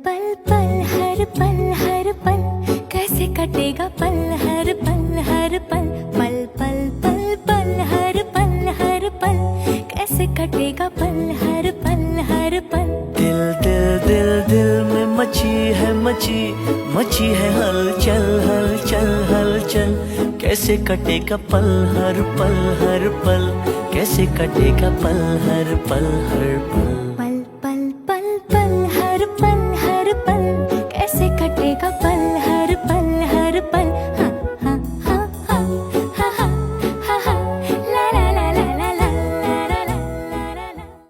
पल पल हर पल हर पल कैसे कटेगा पल हर पल हर पल पल पल पल पल हर पल कैसे कटेगा पल हर पल हर पल। दिल दिल दिल दिल में मची है हलचल हलचल हलचल। कैसे कटेगा पल हर पल कैसे कटेगा पल हर पल।